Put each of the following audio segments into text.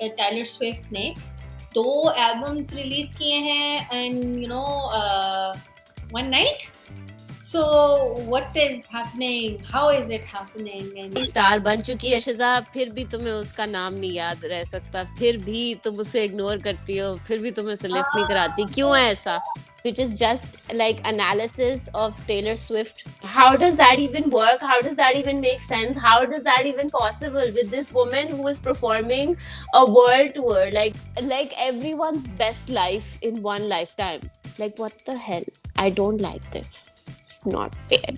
Tyler Swift ने 2 albums release किए हैं in one night. So what is happening? How is it happening? And star बन चुकी है शिजा, फिर भी तुम्हें उसका नाम नहीं याद रह सकता, फिर भी तुम उसे इग्नोर करती हो, फिर भी तुम उसे लिफ्ट नहीं कराती. क्यों है ऐसा? Which is just like analysis of Taylor Swift. How does that even work? How does that even make sense? How does that even possible with this woman who is performing a world tour, like everyone's best life in one lifetime? Like what the hell? I don't like this. It's not fair.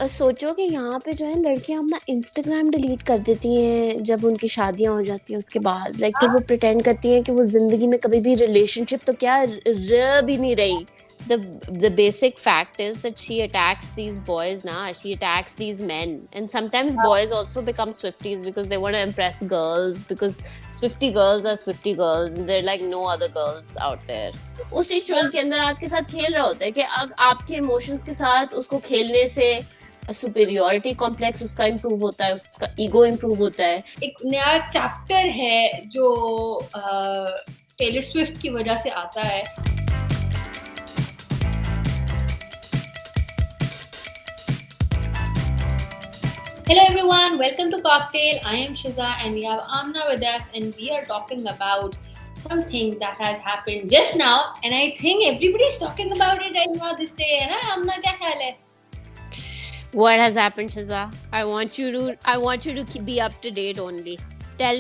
सोचो कि यहाँ पे जो है लड़कियां अपना Instagram delete कर देती हैं जब उनकी शादियां हो जाती हैं उसके बाद. लाइक फिर वो प्रिटेंड करती हैं कि वो जिंदगी में कभी भी रिलेशनशिप तो क्या रह भी नहीं रही. The basic fact is that she attacks these boys now. She attacks these men, and sometimes boys also become Swifties because they want to impress girls, because Swiftie girls are Swiftie girls and they're like no other girls out there. उसी चुल के अंदर आपके साथ खेल रहा होता है कि आपके इमोशंस के साथ उसको खेलने से सुपीरियोरिटी कॉम्प्लेक्स उसका इम्प्रूव होता है, उसका ईगो इम्प्रूव होता है. एक नया चैप्टर है जो टेलर स्विफ्ट की वजह से आता है. Hello everyone, welcome to Cocktail. I am Shiza and we have Amna with us and we are talking about something that has happened just now and I think everybody's talking about it right now this day. है ना Amna, क्या ख्याल है? What has happened, Shiza? I want you to be up to date only. Tell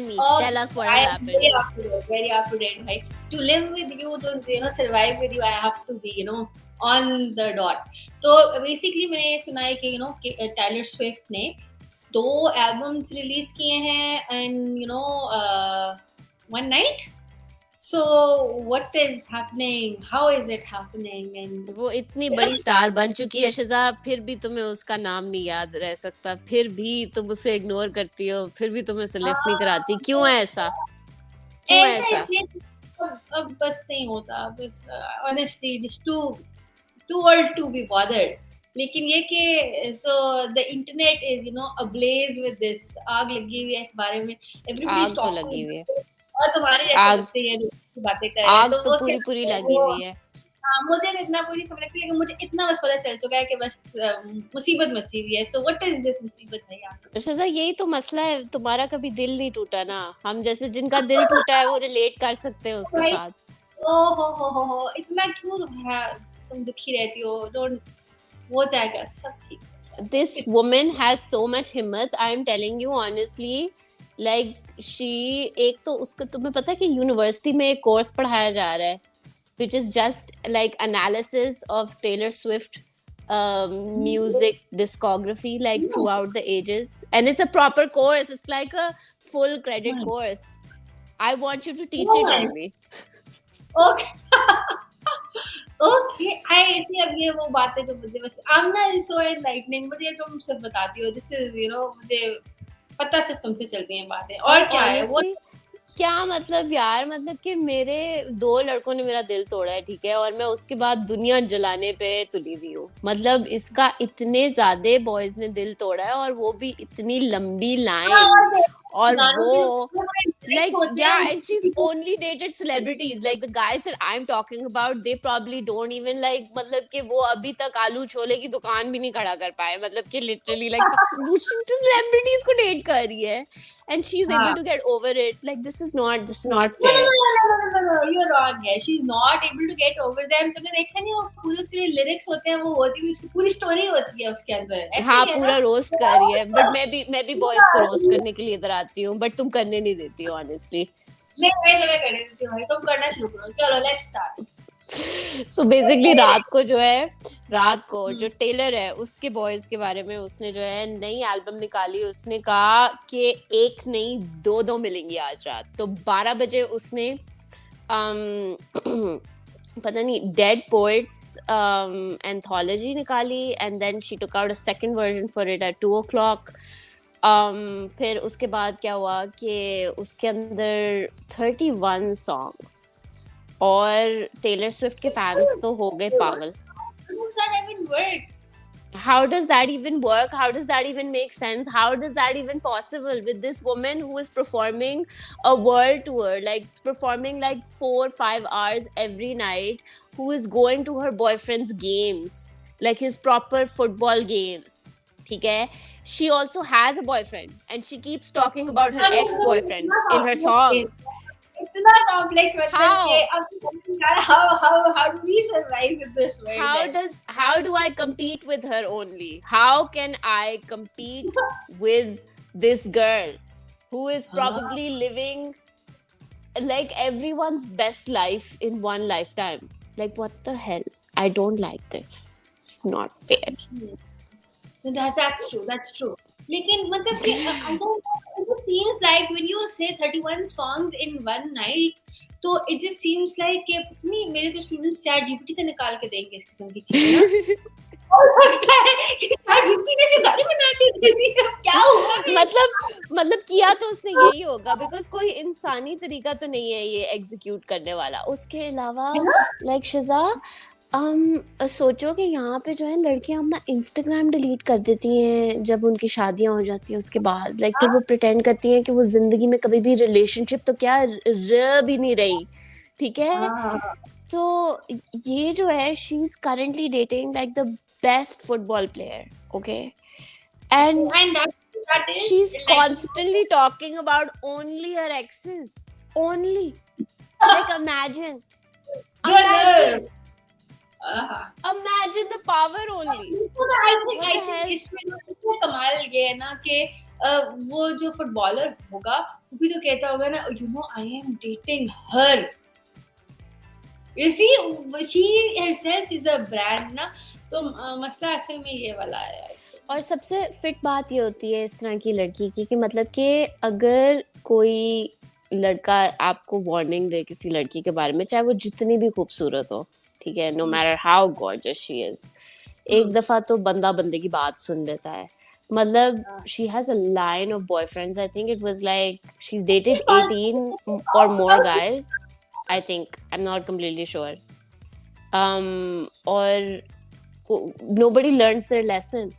us what has happened. Very up to date, right? To live with you, to survive with you, I have to be, on the dot. तो basically मैंने ये सुना है कि Tyler Swift ने 2 albums release किए हैं in one night. So what is happening? How is it happening? And वो इतनी बड़ी स्टार बन चुकी है शिजा, फिर भी तुम्हें उसका नाम नहीं याद रह सकता, फिर भी तुम उसे इग्नोर करती हो, फिर भी तुम उसे लिफ्ट नहीं कराती. क्यों है ऐसा? क्यों है ऐसा? अब बस नहीं होता. बस honestly just too old to be bothered. लेकिन ये कि so the internet is ablaze with this. आग लगी हुई है इस बारे में. आग तो लगी हुई है. और तुम्हारे जैसे आग बच्चे ये बातें कर रहे हैं आग तो पूरी लगी हुई है. हाँ, मुझे इतना पूरी समझ लगती है लेकिन मुझे इतना बस पता चल चुका है कि बस मुसीबत मची हुई है. सो व्हाट इज दिस मुसीबत है यार? शिजा, यही तो मसला है, तुम्हारा कभी दिल नहीं टूटा ना. हम जैसे जिनका दिल टूटा है वो रिलेट कर सकते हैं उसके साथ. ओ हो इतना क्यों तुम दुखी रहती हो? डोंट, हो जाएगा सब ठीक. This woman has so much himmat. I am telling you honestly, like एक तो उसका तुम्हें पता है कि यूनिवर्सिटी में एक कोर्स पढ़ाया जा रहा है which is just like analysis of Taylor Swift music discography like throughout the ages, and it's a proper course. It's like a full credit course. I want you to teach it on me. Okay. Okay, अब ये वो बातें जो मुझे बस आमना is so enlightening. मुझे तुम सब बताती हो. दिस इज मुझे पता सिर्फ तुमसे चलती हैं बातें. और क्या है वो? क्या मतलब यार, मतलब कि मेरे 2 लड़कों ने मेरा दिल तोड़ा है, ठीक है, और मैं उसके बाद दुनिया जलाने पे तुली हुई हूँ. मतलब इसका इतने ज्यादा बॉयज ने दिल तोड़ा है और वो भी इतनी लंबी लाइन. और वो like yeah, and she's only dated celebrities. Like the guys that I'm talking about, they probably don't even like, मतलब कि वो अभी तक आलू छोले की दुकान भी नहीं खड़ा कर पाए. मतलब कि literally like celebrities को date कर रही है and she's able to get over it. Like this is not fair. No, you're wrong. Yeah, she's not able to get over them. तुमने देखा नहीं वो पूरे उसके लिए लिरिक्स होते हैं, वो होती है उसकी पूरी स्टोरी होती है उसके अंदर. हाँ, पूरा रोस्ट कर रही है. बट मैं भी बॉयज को रोस्ट करने के लिए इधर आती हूँ, बट तुम करने नहीं देती हो ऑनेस्टली. मैं करने देती हूँ भाई. तुम करना शुरू करो. चलो लेट्स स्टार्ट. So basically रात को जो टेलर है उसके बॉयज के बारे में उसने जो है नई एल्बम निकाली. उसने कहा कि एक नहीं 2 मिलेंगी आज रात. तो 12 बजे उसने पता नहीं डेड पोएट्स एंथोलॉजी निकाली, and then she took out a second version for it at 2 o'clock. फिर उसके बाद क्या हुआ कि उसके अंदर 31 सॉन्ग्स, और टेलर स्विफ्ट के फैंस तो हो गए पागल. How does that even work? How does that even make sense? How does that even possible with this woman who is performing a world tour, like performing like 4 or 5 hours every night, who is going to her boyfriend's games, like his proper football games? Okay, she also has a boyfriend and she keeps talking about her ex-boyfriends in her songs. इतना complex मतलब कि How? अब how do we survive in this world then? How do I compete with her only? How can I compete with this girl who is हाँ, probably living like everyone's best life in one lifetime? Like what the hell? I don't like this. It's not fair. that's true, that's true. लेकिन मतलब कि I don't know, it seems like when you say 31 songs in one night, तो it just seems like कि नहीं, मेरे तो students chat GPT से निकाल के देंगे इस किस्म की चीजें ना। और लगता है कि चैट जीपीटी ने से गाने बना के दे दी, अब क्या हुआ मतलब किया तो उसने यही होगा बिकॉज कोई इंसानी तरीका तो नहीं है ये एग्जीक्यूट करने वाला। उसके अलावा है ना? लाइक शिजा, सोचो कि यहाँ पे जो है लड़कियां अपना इंस्टाग्राम डिलीट कर देती हैं जब उनकी शादियां हो जाती हैं उसके बाद, लाइक फिर वो प्रिटेंड करती हैं कि वो जिंदगी में कभी भी रिलेशनशिप तो क्या रह भी नहीं रही। ठीक है, हाँ, तो ये जो है she is currently dating like the best football player, okay, and and that is she's like constantly talking about only her exes, only, like imagine your imagine nerve. imagine the power only. I think What the hell? इसमें ना इसमें कमाल ये है ना कि वो जो फुटबॉलर होगा वो भी तो कहता होगा ना, you know I am dating her, you see she herself is a brand ना, तो मसला असल में ये वाला है यार। और सबसे फिट बात ये होती है इस तरह की लड़की की कि मतलब कि अगर कोई लड़का आपको वार्निंग दे किसी लड़की के बारे में, चाहे वो जितनी भी खूबसूरत हो, ठीक है, no matter how gorgeous she is, एक दफा तो बंदा बंदे की बात सुन लेता है। मतलब she has a line of boyfriends, I think it was like she is dated 18 और more guys, I think, I am not completely sure, or nobody learns their lesson.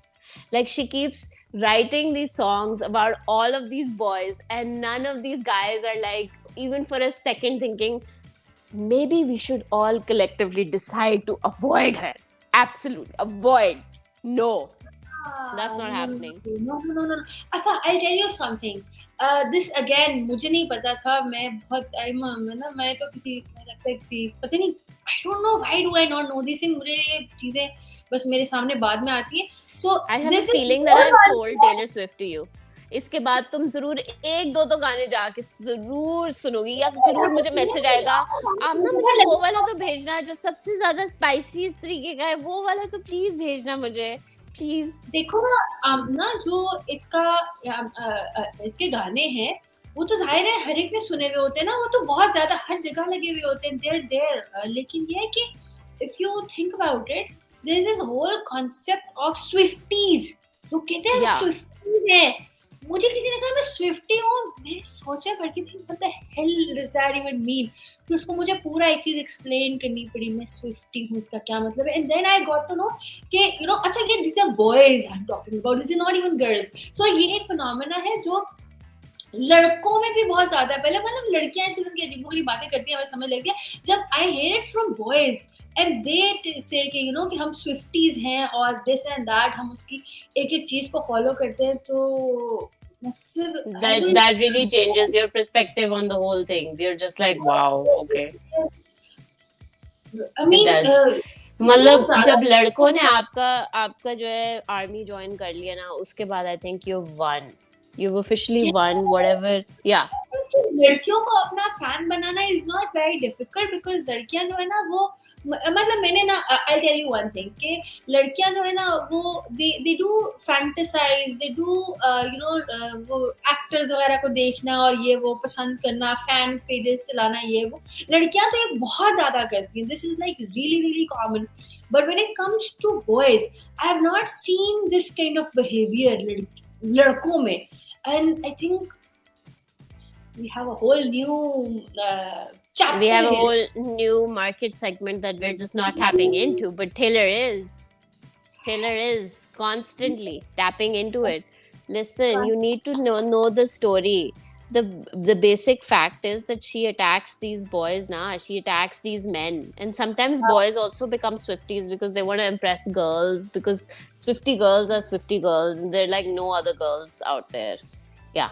Like she keeps writing these songs about all of these boys and none of these guys are like even for a second thinking maybe we should all collectively decide to avoid her. Absolute avoid. No, that's not happening. No. अच्छा, I'll tell you something. This again मुझे नहीं पता था, मैं बहुत time में ना, मैं तो किसी मुझे लगता है किसी पता नहीं, I don't know why do I not know these things, मुझे ये चीजें बस मेरे सामने बाद में आती है। So I have a this is feeling that I've sold Taylor Swift to you. इसके बाद तुम जरूर एक दो तो गाने जाके जरूर सुनोगी या जरूर मुझे मैसेज आएगा, आमना मुझे वो वाला तो भेजना जो सबसे ज्यादा स्पाइसी इस तरीके का है, वो वाला तो प्लीज भेजना मुझे प्लीज। देखो ना जो इसका इसके गाने हैं वो तो जाहिर है हर एक ने सुने हुए होते हैं ना, वो तो बहुत ज्यादा हर जगह लगे हुए होते हैं, देयर लेकिन ये है कि if you think about it, there is this whole concept of Swifties, लोग कहते हैं Yeah. स्विफ्टीज है, मुझे किसी ने कहा मैं स्विफ्टी हूँ, मैं सोचा करती थी what the hell does that even mean, फिर उसको मुझे पूरा एक चीज एक्सप्लेन करनी पड़ी, मैं स्विफ्टी हूँ इसका क्या मतलब है, and then I got to know कि यू नो अच्छा ये this are boys I am talking about, this is not even girls. So ये एक फिनोमेना है जो लड़कों में भी बहुत ज्यादा है, पहले मतलब लड़कियां इस किस्म की अजीबोगरीब बातें करती हैं, हमें समझ लगती है, जब I hear it from boys and they say कि यू नो कि हम स्विफ्टीज हैं और दिस एंड दैट, हम उसकी एक एक चीज को फॉलो करते हैं, तो मतलब That really changes your perspective on the whole thing. You're just like wow, okay. I mean, It does. मतलब जब लड़कों ने आपका जो है आर्मी ज्वाइन कर लिया ना, उसके बाद I think you've officially won whatever. Yeah. लड़कियों को अपना फैन बनाना is not very difficult, because लड़कियां जो है ना वो मतलब मैंने ना I tell you one thing कि लड़कियां जो है ना वो they do fantasize, they do you know वो एक्टर्स वगैरह को देखना और ये वो पसंद करना, फैन पेजेस चलाना, ये वो लड़कियां तो ये बहुत ज्यादा करती हैं, this is like really really common, but when it comes to boys I have not seen this kind of behaviour लड़कों में, and I think we have a whole new chapter. We have a here. whole new market segment that we're just not tapping into, but Taylor is constantly tapping into it. Listen, you need to know the story. The basic fact is that she attacks these boys now. She attacks these men. And sometimes boys also become Swifties because they want to impress girls, because Swifty girls are Swifty girls and they're like no other girls out there. Yeah,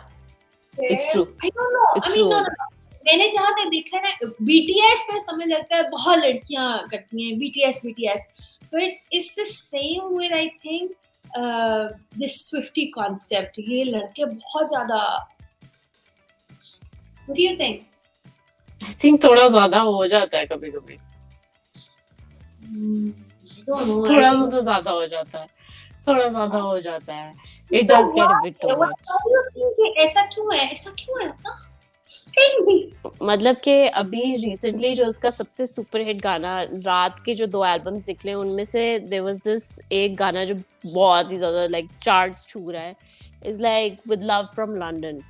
it's true. I don't know. It's I mean, true. no. मैंने जहाँ तक देखा है ना, BTS पे समझ लगता है बहुत लड़कियां करती हैं BTS, but it's the same with I think this Swiftie concept. ये लड़के बहुत ज़्यादा. What do you think? I think थोड़ा ज्यादा हो जाता है कभी कभी. I don't know. थोड़ा सा तो ज्यादा हो जाता है. थोड़ा ज्यादा हो जाता है. It does get a bit too much. ऐसा क्यों है ना? मतलब कि अभी रिसेंटली जो उसका सबसे सुपर हिट गाना, रात के जो 2 एल्बम्स निकले उनमें से देयर वाज दिस एक गाना जो बहुत ही ज्यादा लाइक चार्ट्स छू रहा है, is like with love from London.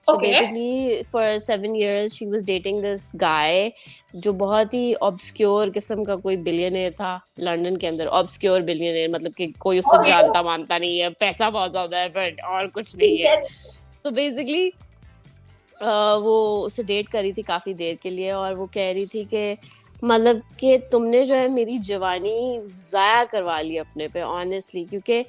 So basically for 7 years she was dating this guy जो बहुत ही obscure किस्म का कोई बिलियनेयर था लंदन के अंदर. obscure बिलियनेयर मतलब कि कोई उससे जानता मानता नहीं है, पैसा बहुत ज्यादा है बट और कुछ नहीं है. So basically वो उसे डेट करी थी काफी देर के लिए और वो कह रही थी कि मतलब कि तुमने जो है मेरी जवानी ज़ाया करवा ली अपने पे ऑनेस्टली, क्योंकि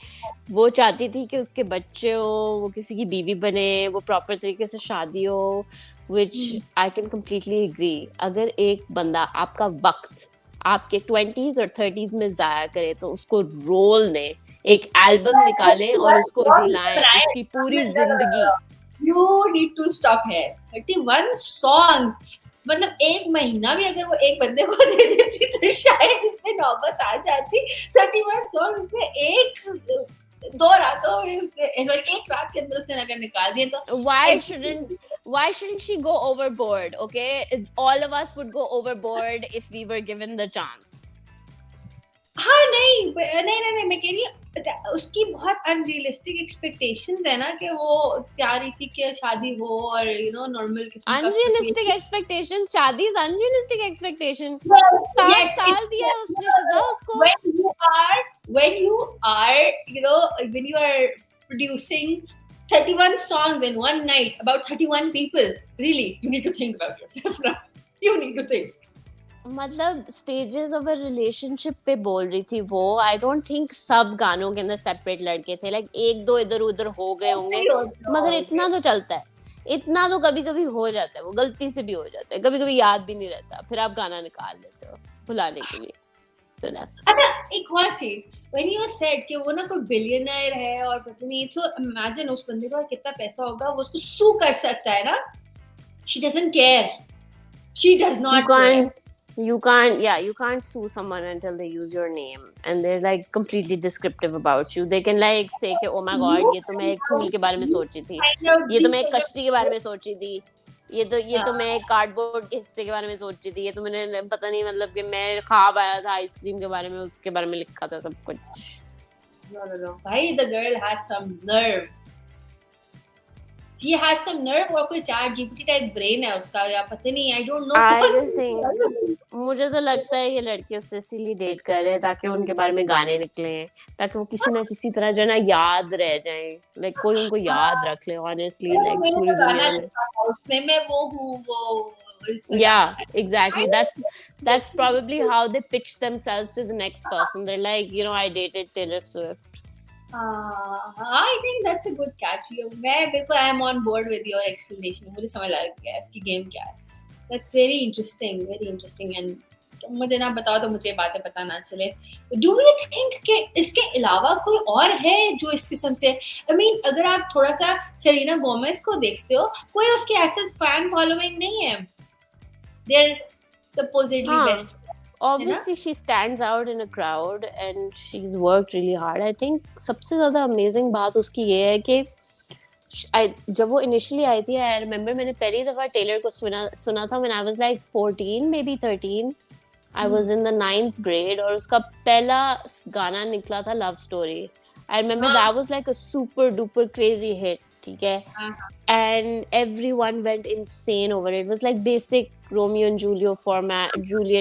वो चाहती थी कि उसके बच्चे हो, वो किसी की बीवी बने, वो प्रॉपर तरीके से शादी हो, विच आई कैन कम्प्लीटली एग्री. अगर एक बंदा आपका वक्त आपके 20s और 30s में ज़ाया करे तो उसको रोल ने एक एल्बम निकाले और उसको रुलाएं उसकी पूरी जिंदगी. You need to stop here. 31 songs. मतलब एक महीना भी अगर वो एक बंदे को दे देती तो शायद इस पे नौबत आ जाती. 31 songs उसने एक 2 रातों में उसने एक रात के अंदर उसने अगर निकाल दिए तो why shouldn't she go overboard? Okay, all of us would go overboard if we were given the chance. हाँ नहीं मैं कह रही हूँ उसकी बहुत अनरियलिस्टिक एक्सपेक्टेशंस है ना कि वो चाह रही थी कि शादी हो और नॉर्मल किस्म का अनरियलिस्टिक एक्सपेक्टेशंस. शादी इज अनरियलिस्टिक एक्सपेक्टेशन. 7 साल दिया उसने शिजा उसको. when you are producing 31 songs in one night about 31 people, really you need to think about yourself now. You need to think. मतलब स्टेजेस ऑफ अ रिलेशनशिप पे बोल रही थी वो. आई डोंट थिंक सब गानों के अंदर सेपरेट लड़के थे, लाइक एक दो इधर उधर हो गए होंगे, मगर इतना तो चलता है, इतना तो कभी कभी हो जाता है, वो गलती से भी हो जाता है, कभी कभी याद भी नहीं रहता, फिर आप गाना निकाल लेते हो भुलाने के लिए. अच्छा एक और चीज, when you said कि वो ना कोई बिलियनर है और पता नहीं, so imagine उस बंदे का कितना पैसा होगा, वो उसको सू कर सकता है ना. She doesn't care. She does not care. You can't sue someone until they use your name and they're like completely descriptive about you. They can like say कि oh my god ये तो मैं एक फूल के बारे में सोची थी, ये तो मैं एक कश्ती के बारे में सोची थी, ये तो मैं एक कार्डबोर्ड के हिस्से के बारे में सोची थी, ये तो मैंने पता नहीं मतलब कि मैं ख्वाब आया था आइसक्रीम के बारे में, उसके बारे में लिखा था सब कुछ. No. भाई the girl has some nerve. She has some nerve और कोई चैट जीपीटी टाइप ब्रेन है उसका या पता नहीं, I don't know. I just think मुझे तो लगता है ये लड़के उससे इसीलिए डेट कर रहे हैं ताकि उनके बारे में गाने निकले, ताकि वो किसी ना किसी तरह जो है ना याद रह जाएं, लाइक कोई उनको याद रख ले ऑनेस्टली, लाइक पूरी दुनिया में. उसमें मैं वो हूँ वो. Yeah, exactly. That's probably how they pitch themselves to the next person. They're like, I dated Taylor Swift. I think that's a good catch. मैं बिल्कुल I am on board with your explanation. मुझे समझ आ गया इसकी game क्या है. That's very interesting and मुझे ना बताओ तो मुझे बातें पता ना चले. Do you think कि इसके अलावा कोई और है जो इस किस्म से, I mean अगर आप थोड़ा सा सेलेना गोमेज को देखते हो, कोई उसके ऐसे फैन फॉलोइंग नहीं है. They're supposedly best. Obviously she stands out in a crowd and she's worked really hard. I think सबसे ज़्यादा amazing बात उसकी ये है कि जब वो initially आई थी, I remember मैंने पहली दफ़ा टेलर को सुना था when I was like 14 maybe 13. I was in the 9th grade और उसका पहला गाना निकला था Love Story. I remember that was like a super duper crazy hit. ठीक है, and everyone went insane over it. It was like basic Romeo and Juliet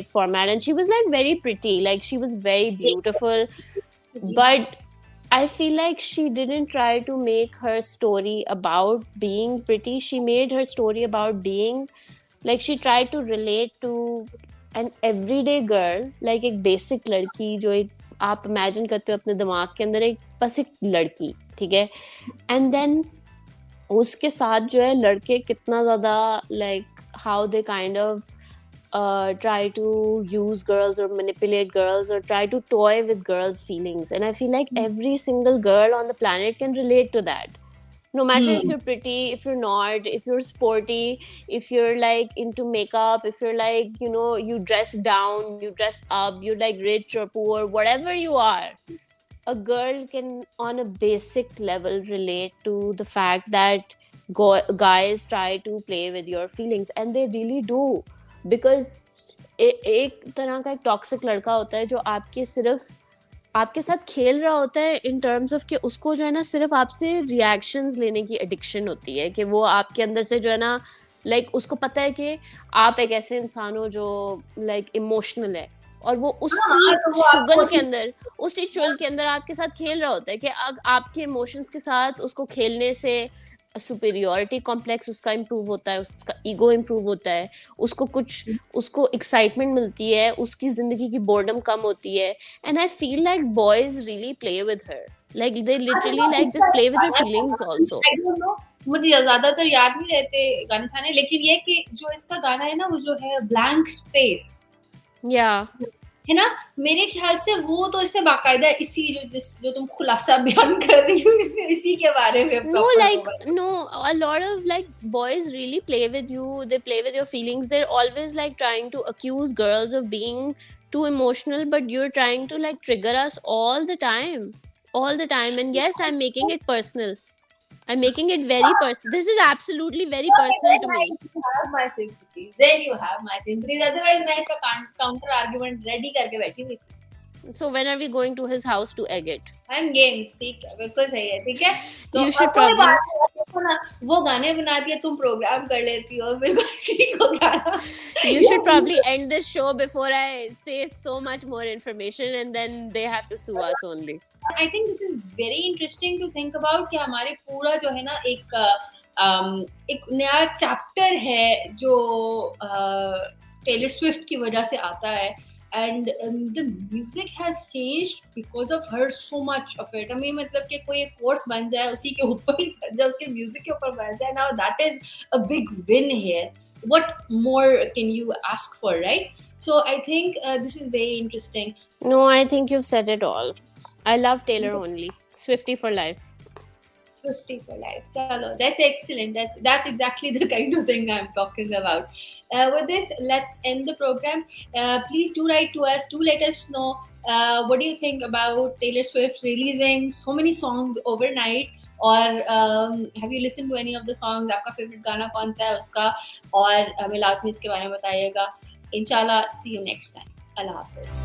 format, and she was like very pretty, like she was very beautiful, but I feel like she didn't try to make her story about being pretty. She made her story about being, like, she tried to relate to an everyday girl, like एक basic लड़की जो एक आप imagine करते हो अपने दिमाग के अंदर, एक बस एक लड़की, ठीक है, and then उसके साथ जो है लड़के कितना ज़्यादा like how they kind of try to use girls or manipulate girls or try to toy with girls' feelings. And I feel like every single girl on the planet can relate to that. No matter if Hmm. you're pretty, if you're not, if you're sporty, if you're like into makeup, if you're like, you know, you dress down, you dress up, you're like rich or poor, whatever you are, a girl can on a basic level relate to the fact that guys try to play with your feelings, and they really do. Because एक तरह का एक toxic लड़का होता है जो आपके सिर्फ आपके साथ खेल रहा होता है इन टर्म्स ऑफ कि उसको जो है ना सिर्फ आपसे रिएक्शंस लेने की एडिक्शन होती है, कि वो आपके अंदर से जो है ना लाइक उसको पता है कि आप एक ऐसे इंसान हो जो लाइक इमोशनल है, और वो हाँ, तो उसी वो शुगल आपको के अंदर, उसी चुल के अंदर आपके साथ खेल रहा होता है कि आपके इमोशंस के साथ उसको खेलने से सुपीरियोरिटी कॉम्प्लेक्स उसका इम्प्रूव होता है, उसका ईगो इम्प्रूव होता है, उसको कुछ उसको एक्साइटमेंट मिलती है, उसकी जिंदगी की बोर्डम कम होती है. And I feel like boys really play with her, like they अच्छा, literally तो like इसका just play with her गाना क्या feelings था? also. I don't know, मुझे ज्यादातर याद नहीं रहते गाने थाने, लेकिन ये कि जो इसका गाना है ना वो जो है ब्लैंक स्पेस, Yeah. है ना, मेरे ख्याल से वो तो इससे बाकायदा इसी जो तुम खुलासा बयान कर रही हो इसी के बारे में No, प्रॉपर like होगा. no, a lot of like boys really play with you, they play with your feelings. They're always like trying to accuse girls of being too emotional, but you're trying to like trigger us all the time, all the time. And yes, I'm making it personal, I'm making it very personal. This is absolutely very Okay, personal to me. you have my sympathy. Then you have my sympathy. Otherwise, मैं इसका counter argument ready करके बैठी हुई थी. So when are we going to his house to egg it? I am game, ठीक है, बिल्कुल सही है, ठीक है. तो You should कोई probably, बात नहीं, देखो ना, वो गाने बना दिए, तुम प्रोग्राम कर लेती हो, बिल्कुल ठीक हो गाना. you should probably end this show before I say so much more information and then they have to sue us only. I think this is very interesting to think about कि हमारे पूरा जो है ना एक नया चैप्टर है जो टेलर स्विफ्ट की वजह से आता है. And the music has changed because of her, so much of it. I mean, मतलब कि कोई एक कोर्स बन जाए उसी के ऊपर ही बन जाए, उसके म्यूजिक के ऊपर बन जाए, now that is a big win here. What more can you ask for, right? So I think this is very interesting. No, I think you've said it all. I love Taylor only. Swifty for life. 50 for life. Chalo, that's excellent. That's exactly the kind of thing I'm talking about. With this, let's end the program. Please do write to us. Do let us know what do you think about Taylor Swift releasing so many songs overnight. और have you listened to any of the songs? आपका favorite गाना कौन सा है उसका? और हमें लाजमी इसके बारे में बताइएगा. इंशाल्लाह, see you next time. अल्लाह हाफ़िज़.